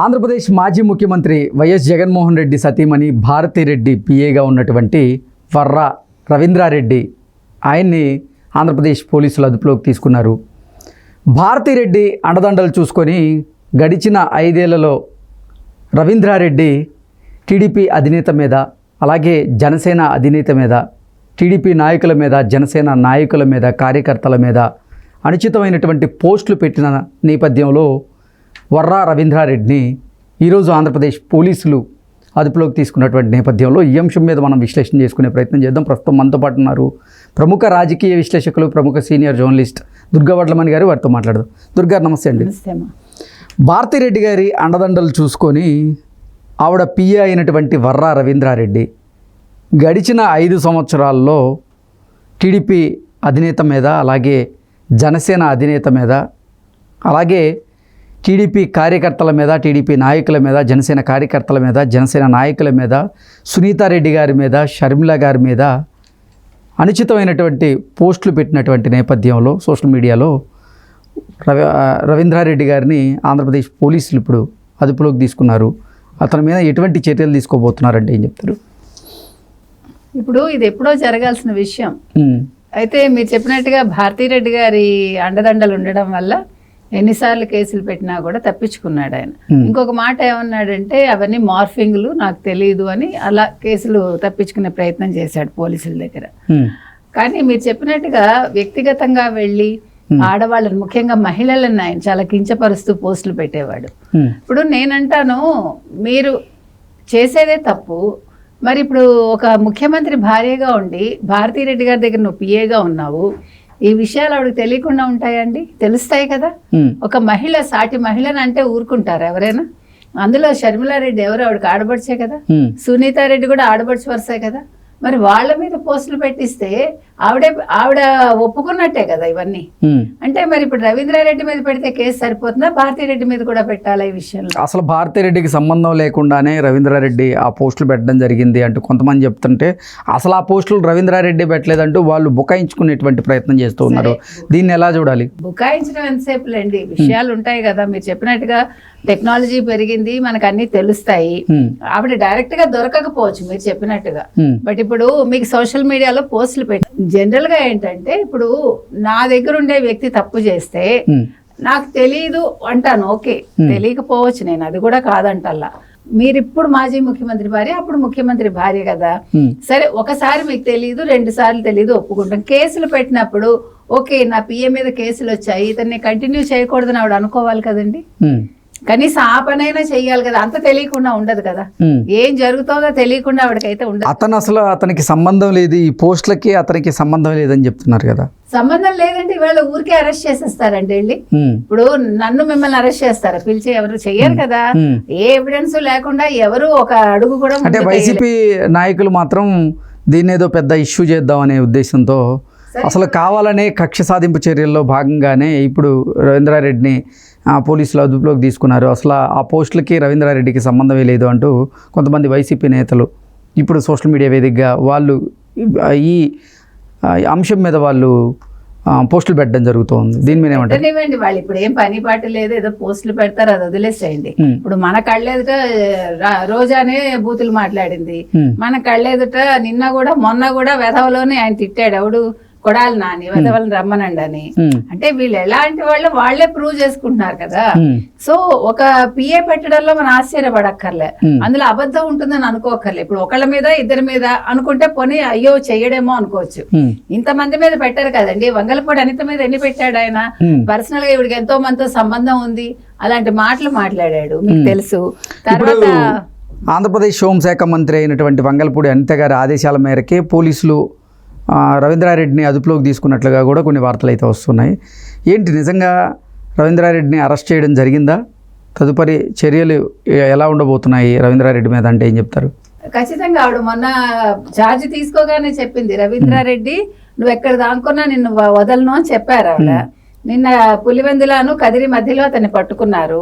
ఆంధ్రప్రదేశ్ మాజీ ముఖ్యమంత్రి వైఎస్ జగన్మోహన్ రెడ్డి సతీమణి భారతిరెడ్డి పిఏగా ఉన్నటువంటి వర్రా రవీంద్రారెడ్డి ఆయన్ని ఆంధ్రప్రదేశ్ పోలీసులు అదుపులోకి తీసుకున్నారు. భారతిరెడ్డి అండదండలు చూసుకొని గడిచిన 5 ఏళ్లలో రవీంద్రారెడ్డి టీడీపీ అధినేత మీద, అలాగే జనసేన అధినేత మీద, టీడీపీ నాయకుల మీద, జనసేన నాయకుల మీద, కార్యకర్తల మీద అనుచితమైనటువంటి పోస్టులు పెట్టిన నేపథ్యంలో వర్రా రవీంద్రారెడ్డిని ఈరోజు ఆంధ్రప్రదేశ్ పోలీసులు అదుపులోకి తీసుకున్నటువంటి నేపథ్యంలో ఈ అంశం మీద మనం విశ్లేషణ చేసుకునే ప్రయత్నం చేద్దాం. ప్రస్తుతం మనతో పాటు ఉన్నారు ప్రముఖ రాజకీయ విశ్లేషకులు, ప్రముఖ సీనియర్ జర్నలిస్ట్ దుర్గా వడ్లమణి గారు. వారితో మాట్లాడదాం. దుర్గా, నమస్తే అండి. భారతిరెడ్డి గారి అండదండలు చూసుకొని ఆవిడ పిఏ అయినటువంటి వర్రా రవీంద్రారెడ్డి గడిచిన 5 సంవత్సరాల్లో టీడీపీ అధినేత మీద, అలాగే జనసేన అధినేత మీద, అలాగే టీడీపీ కార్యకర్తల మీద, టీడీపీ నాయకుల మీద, జనసేన కార్యకర్తల మీద, జనసేన నాయకుల మీద, సునీతారెడ్డి గారి మీద, షర్మిల గారి మీద అనుచితమైనటువంటి పోస్టులు పెట్టినటువంటి నేపథ్యంలో సోషల్ మీడియాలో రవీంద్రారెడ్డి గారిని ఆంధ్రప్రదేశ్ పోలీసులు ఇప్పుడు అదుపులోకి తీసుకున్నారు. అతని మీద ఎటువంటి చర్యలు తీసుకోబోతున్నారంటే ఏం చెప్తారు? ఇప్పుడు ఇది ఎప్పుడో జరగాల్సిన విషయం. అయితే మీరు చెప్పినట్టుగా భారతిరెడ్డి గారి అండదండలు ఉండడం వల్ల ఎన్నిసార్లు కేసులు పెట్టినా కూడా తప్పించుకున్నాడు ఆయన. ఇంకొక మాట ఏమన్నాడంటే అవన్నీ మార్ఫింగ్లు, నాకు తెలియదు అని అలా కేసులు తప్పించుకునే ప్రయత్నం చేశాడు పోలీసుల దగ్గర. కానీ మీరు చెప్పినట్టుగా వ్యక్తిగతంగా వెళ్ళి ఆడవాళ్ళని, ముఖ్యంగా మహిళలను ఆయన చాలా కించపరుస్తూ పోస్టులు పెట్టేవాడు. ఇప్పుడు నేనంటాను, మీరు చేసేదే తప్పు. మరి ఇప్పుడు ఒక ముఖ్యమంత్రి భార్యగా ఉండి భారతిరెడ్డి గారి దగ్గర నువ్వు పిఏగా ఉన్నావు, ఈ విషయాలు ఆవిడకి తెలియకుండా ఉంటాయండి? తెలుస్తాయి కదా. ఒక మహిళ, సాటి మహిళని అంటే ఊరుకుంటారు ఎవరైనా? అందులో షర్మిలారెడ్డి ఎవరు? ఆవిడకి ఆడబడిచే కదా. సునీతారెడ్డి కూడా ఆడబడిచి వరుసే కదా. మరి వాళ్ళ మీద పోస్టులు పెట్టిస్తే ఆవిడ ఒప్పుకున్నట్టే కదా ఇవన్నీ. అంటే మరి ఇప్పుడు రవీంద్రారెడ్డి మీద పెడితే కేసు సరిపోతుందా? భారతిరెడ్డి మీద కూడా పెట్టాలా ఈ విషయంలో? అసలు భారతిరెడ్డికి సంబంధం లేకుండానే రవీంద్రారెడ్డి ఆ పోస్టులు పెట్టడం జరిగింది అంటూ కొంతమంది చెప్తుంటే, అసలు ఆ పోస్టులు రవీంద్రారెడ్డి పెట్టలేదంటూ వాళ్ళు బుకాయించుకునేటువంటి ప్రయత్నం చేస్తూ ఉన్నారు. దీన్ని ఎలా చూడాలి? బుకాయించడం ఎంతసేపులేండి, విషయాలు ఉంటాయి కదా. మీరు చెప్పినట్టుగా టెక్నాలజీ పెరిగింది, మనకు అన్ని తెలుస్తాయి. ఆవిడ డైరెక్ట్ గా దొరకకపోవచ్చు మీరు చెప్పినట్టుగా. బట్ ఇప్పుడు మీకు సోషల్ మీడియాలో పోస్టులు పెట్టి జనరల్ గా ఏంటంటే, ఇప్పుడు నా దగ్గర ఉండే వ్యక్తి తప్పు చేస్తే నాకు తెలీదు అంటాను, ఓకే, తెలియకపోవచ్చు, నేను అది కూడా కాదంటల్లా. మీరు ఇప్పుడు మాజీ ముఖ్యమంత్రి భార్య, అప్పుడు ముఖ్యమంత్రి భార్య కదా. సరే, ఒకసారి మీకు తెలీదు, 2 సార్లు తెలీదు, ఒప్పుకుంటాం. కేసులు పెట్టినప్పుడు ఓకే, నా పిఏ మీద కేసులు వచ్చాయి, ఇతన్ని కంటిన్యూ చేయకూడదని ఆవిడ అనుకోవాలి కదండి. కనీసం ఆ పనైనా చెయ్యాలి కదా. అంత తెలియకుండా ఉండదు కదా, ఏం జరుగుతుందో తెలియకుండా ఆవిడకైతే ఉండదు. అతనికి సంబంధం లేదు, ఈ పోస్టులకి అతనికి సంబంధం లేదని చెప్తున్నారు కదా. సంబంధం లేదంటే ఇవాళ ఊరికే అరెస్ట్ చేసేస్తారండి వెళ్ళి. ఇప్పుడు నన్ను మిమ్మల్ని అరెస్ట్ చేస్తారా? పిలిచి ఎవరు చెయ్యరు కదా. ఏ ఎవిడెన్స్ లేకుండా ఎవరు ఒక అడుగు కూడా. అంటే వైసీపీ నాయకులు మాత్రం దీన్ని ఏదో పెద్ద ఇష్యూ చేద్దాం అనే ఉద్దేశంతో, అసలు కావాలనే కక్ష సాధింపు చర్యల్లో భాగంగానే ఇప్పుడు రవీంద్రారెడ్డిని పోలీసులు అదుపులోకి తీసుకున్నారు. అసలు ఆ పోస్టులకి రవీంద్రారెడ్డికి సంబంధమే లేదు అంటూ కొంతమంది వైసీపీ నేతలు ఇప్పుడు సోషల్ మీడియా వేదికగా వాళ్ళు ఈ అంశం మీద వాళ్ళు పోస్టులు పెట్టడం జరుగుతుంది. దీని మీద ఏమంటారు? వాళ్ళు ఇప్పుడు ఏం పని పాట లేదు, ఏదో పోస్టులు పెడతారు, అది వదిలేసేయండి. ఇప్పుడు మన కళ్ళెదుట రోజానే బూతులు మాట్లాడింది, మన కళ్ళెదుట నిన్న కూడా మొన్న కూడా వెధవలోనే ఆయన తిట్టాడు. ఎవడు? కొడాలి నాని, వెధవలను రమ్మనండి అని. అంటే వీళ్ళు ఎలాంటి వాళ్ళు వాళ్ళే ప్రూవ్ చేసుకుంటున్నారు కదా. సో ఒక పిఏ పెట్టడంలో మనం ఆశ్చర్యపడక్కర్లే, అందులో అబద్ధం ఉంటుందని అనుకోకర్లే. ఇప్పుడు ఒకళ్ళ మీద, ఇద్దరి మీద అనుకుంటే పోనీ అయ్యో చెయ్యడేమో అనుకోవచ్చు. ఇంతమంది మీద పెట్టారు కదండి. వంగలపూడి అనిత మీద ఎన్ని పెట్టాడు ఆయన? పర్సనల్ గా ఇవిడికి ఎంతో మందితో సంబంధం ఉంది, అలాంటి మాటలు మాట్లాడాడు, మీకు తెలుసు. తర్వాత ఆంధ్రప్రదేశ్ హోంశాఖ మంత్రి అయినటువంటి వంగలపూడి అనిత గారి ఆదేశాల మేరకే పోలీసులు రవీంద్రారెడ్డిని అదుపులోకి తీసుకున్నట్లుగా కూడా కొన్ని వార్తలు అయితే వస్తున్నాయి. ఏంటి, నిజంగా రవీంద్రారెడ్డిని అరెస్ట్ చేయడం జరిగిందా? తదుపరి చర్యలు ఎలా ఉండబోతున్నాయి రవీంద్రారెడ్డి మీద అంటే ఏం చెప్తారు? ఖచ్చితంగా ఆవిడ మొన్న ఛార్జ్ తీసుకోగానే చెప్పింది, రవీంద్రారెడ్డి నువ్వు ఎక్కడ దానుకున్నా నిన్ను వదలను అని చెప్పారు ఆవిడ. నిన్న పులివెందులను కదిరి మధ్యలో అతన్ని పట్టుకున్నారు.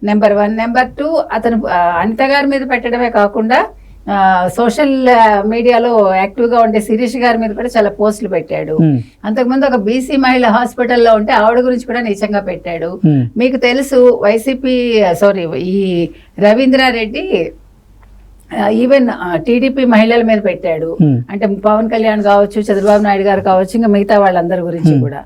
నెంబర్ 1. నెంబర్ 2, అతను అనిత గారి మీద పెట్టడమే కాకుండా సోషల్ మీడియాలో యాక్టివ్గా ఉండే శిరీష్ గారి మీద కూడా చాలా పోస్టులు పెట్టాడు. అంతకుముందు ఒక బీసీ మహిళ హాస్పిటల్లో ఉంటే ఆవిడ గురించి కూడా నీచంగా పెట్టాడు. మీకు తెలుసు ఈ రవీంద్రారెడ్డి ఈవెన్ టీడీపీ మహిళల మీద పెట్టాడు. అంటే పవన్ కళ్యాణ్ కావచ్చు, చంద్రబాబు నాయుడు గారు కావచ్చు, ఇంకా మిగతా వాళ్ళందరి గురించి కూడా.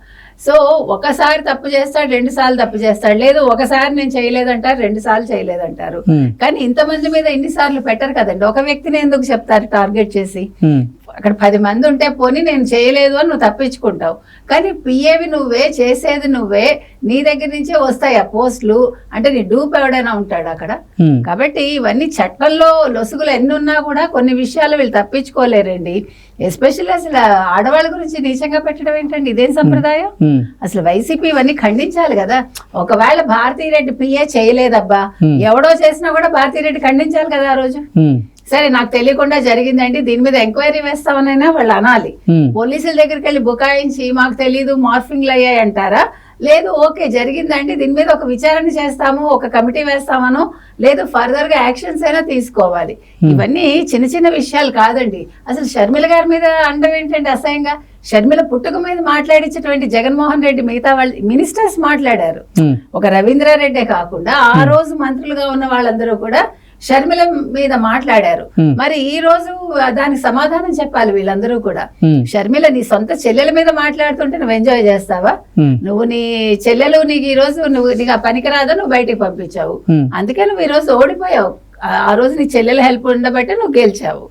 సో ఒకసారి తప్పు చేస్తాడు, 2 సార్లు తప్పు చేస్తాడు, లేదు ఒకసారి నేను చేయలేదంటారు, 2 సార్లు చేయలేదంటారు. కానీ ఇంతమంది మీద ఇన్నిసార్లు పెట్టరు కదండి. ఒక వ్యక్తిని ఎందుకు చెప్తారు టార్గెట్ చేసి? అక్కడ 10 మంది ఉంటే పోనీ నేను చేయలేదు అని నువ్వు తప్పించుకుంటావు. కానీ పిఏవి నువ్వే, చేసేది నువ్వే, నీ దగ్గర నుంచే వస్తాయి ఆ పోస్టులు. అంటే నీ డూప్ ఎవడైనా ఉంటాడు అక్కడ. కాబట్టి ఇవన్నీ చట్టంలో లొసుగులు ఎన్ని ఉన్నా కూడా కొన్ని విషయాలు వీళ్ళు తప్పించుకోలేరండి. ఎస్పెషల్లీ అసలు ఆడవాళ్ళ గురించి నీచంగా పెట్టడం ఏంటండి? ఇదేం సంప్రదాయం? అసలు వైసీపీ ఇవన్నీ ఖండించాలి కదా. ఒకవేళ భారతీరెడ్డి పిఏ చేయలేదబ్బా, ఎవడో చేసినా కూడా భారతీరెడ్డి ఖండించాలి కదా ఆ రోజు. సరే నాకు తెలియకుండా జరిగిందండి, దీని మీద ఎంక్వైరీ వేస్తామనైనా వాళ్ళు అనాలి. పోలీసుల దగ్గరికి వెళ్ళి బుకాయించి మాకు తెలీదు, మార్ఫింగ్లు అయ్యాయి అంటారా? లేదు ఓకే జరిగిందండి, దీని మీద ఒక విచారణ చేస్తాము, ఒక కమిటీ వేస్తామనో, లేదు ఫర్దర్ గా యాక్షన్స్ అయినా తీసుకోవాలి. ఇవన్నీ చిన్న చిన్న విషయాలు కాదండి. అసలు షర్మిల గారి మీద అండం ఏంటంటే అసహ్యంగా. షర్మిల పుట్టుక మీద మాట్లాడించేటువంటి జగన్మోహన్ రెడ్డి మిగతా వాళ్ళు మినిస్టర్స్ మాట్లాడారు. ఒక రవీంద్రారెడ్డే కాకుండా ఆ రోజు మంత్రులుగా ఉన్న వాళ్ళందరూ కూడా షర్మిల మీద మాట్లాడారు. మరి ఈ రోజు దానికి సమాధానం చెప్పాలి వీళ్ళందరూ కూడా. షర్మిల నీ సొంత చెల్లెల మీద మాట్లాడుతుంటే నువ్వు ఎంజాయ్ చేస్తావా? నువ్వు నీ చెల్లెలు నీకు ఈ రోజు నీకు ఆ పనికిరాదో నువ్వు బయటికి పంపించావు, అందుకే నువ్వు ఈ రోజు ఓడిపోయావు. ఆ రోజు నీ చెల్లెల హెల్ప్ ఉండబట్టి నువ్వు గెలిచావు.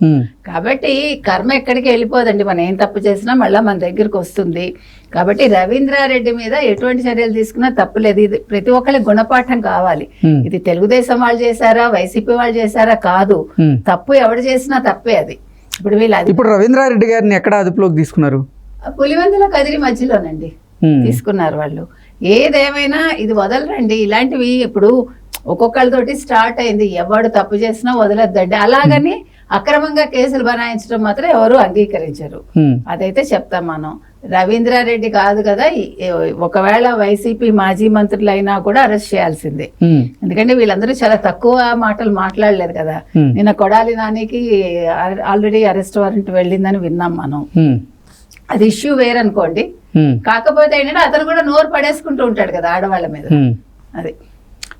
కాబట్టి కర్మ ఎక్కడికి వెళ్ళిపోదండి. మనం ఏం తప్పు చేసినా మళ్ళీ మన దగ్గరకు వస్తుంది. కాబట్టి రవీంద్రారెడ్డి మీద ఎటువంటి చర్యలు తీసుకున్నా తప్పులేదు. ఇది ప్రతి ఒక్కరికి గుణపాఠం కావాలి. ఇది తెలుగుదేశం వాళ్ళు చేశారా, వైసీపీ వాళ్ళు చేశారా కాదు, తప్పు ఎవరు చేసినా తప్పే అది. ఇప్పుడు రవీంద్రారెడ్డి గారిని ఎక్కడ అదుపులోకి తీసుకున్నారు? పులివెందుల కదిరి మధ్యలోనండి తీసుకున్నారు వాళ్ళు. ఏదేమైనా ఇది వదలరండి ఇలాంటివి. ఇప్పుడు ఒక్కొక్కళ్ళతోటి స్టార్ట్ అయింది, ఎవడు తప్పు చేసినా వదలొద్దండి. అలాగని అక్రమంగా కేసులు బనాయించడం మాత్రం ఎవరు అంగీకరించరు. అదైతే చెప్తాం మనం. రవీంద్రారెడ్డి కాదు కదా, ఒకవేళ వైసీపీ మాజీ మంత్రులు అయినా కూడా అరెస్ట్ చేయాల్సిందే. ఎందుకంటే వీళ్ళందరూ చాలా తక్కువ మాటలు మాట్లాడలేదు కదా. నిన్న కొడాలి నానికి ఆల్రెడీ అరెస్ట్ వారెంట్ వెళ్ళిందని విన్నాం మనం. అది ఇష్యూ వేరనుకోండి. కాకపోతే ఏంటంటే అతను కూడా నోరు పడేసుకుంటూ ఉంటాడు కదా ఆడవాళ్ళ మీద. అది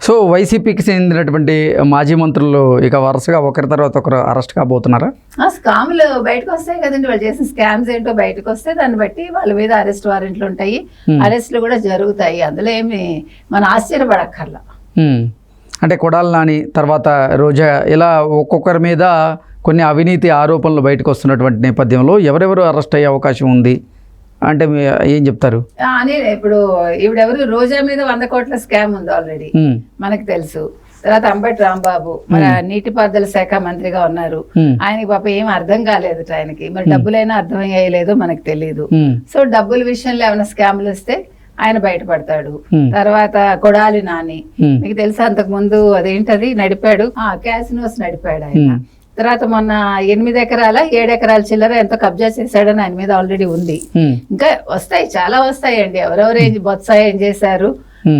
సో వైసీపీకి చెందినటువంటి మాజీ మంత్రులు ఇక వరుసగా ఒకరి తర్వాత ఒకరు అరెస్ట్ కాబోతున్నారా? స్కామ్లు బయటకు వస్తాయి కదండి, వాళ్ళు చేసిన స్కామ్స్ ఏంటో బయటకు వస్తే దాన్ని బట్టి వాళ్ళ మీద అరెస్ట్ వారెంట్లు ఉంటాయి, అరెస్టులు కూడా జరుగుతాయి. అందులో ఏమి మనం ఆశ్చర్యపడక్కర్లా. అంటే కొడాలి నాని తర్వాత రోజా ఇలా ఒక్కొక్కరి మీద కొన్ని అవినీతి ఆరోపణలు బయటకు వస్తున్నటువంటి నేపథ్యంలో ఎవరెవరు అరెస్ట్ అయ్యే అవకాశం ఉంది అంటే ఏం చెప్తారు? ఇప్పుడు ఈవిడెవరు రోజా మీద 100 కోట్ల స్కామ్ ఉంది ఆల్రెడీ మనకు తెలుసు. తర్వాత అంబటి రాంబాబు మన నీటిపారుదల శాఖ మంత్రిగా ఉన్నారు. ఆయనకి పాప ఏం అర్థం కాలేదు ఆయనకి. మరి డబ్బులైనా అర్థం అయ్యలేదో మనకు తెలియదు. సో డబ్బుల విషయంలో ఏమైనా స్కామ్లు వస్తే ఆయన బయటపడతాడు. తర్వాత కొడాలి నాని మీకు తెలుసా, అంతకు ముందు అదేంటది నడిపాడు, క్యాసినోస్ నడిపాడు ఆయన. తర్వాత మొన్న 8 ఎకరాల 7 ఎకరాల చిల్లర ఎంతో కబ్జా చేశాడని ఆయన మీద ఆల్రెడీ ఉంది. ఇంకా వస్తాయి, చాలా వస్తాయండి. ఎవరెవరు బొత్స ఏం చేశారు,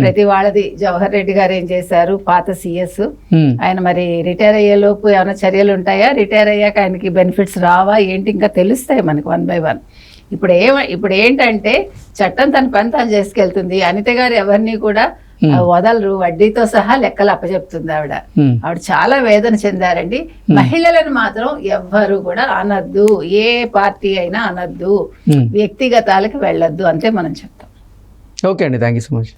ప్రతి వాళ్ళది. జవహర్ రెడ్డి గారు ఏం చేశారు, పాత సిఎస్. ఆయన మరి రిటైర్ అయ్యేలోపు ఏమైనా చర్యలు ఉంటాయా, రిటైర్ అయ్యాక ఆయనకి బెనిఫిట్స్ రావా ఏంటి, ఇంకా తెలుస్తాయి మనకి 1 by 1. ఇప్పుడు ఏంటంటే చట్టం తన పని తాను చేసుకెళ్తుంది. అనిత గారు ఎవరిని కూడా వదలరు, వడ్డీతో సహా లెక్కలు అప్పచెప్తుంది ఆవిడ. చాలా వేదన చెందారండి. మహిళలను మాత్రం ఎవ్వరు కూడా అనద్దు, ఏ పార్టీ అయినా అనద్దు, వ్యక్తిగతాలకు వెళ్ళొద్దు, అంతే మనం చెప్తాం. ఓకే అండి, థ్యాంక్ యూ సో మచ్.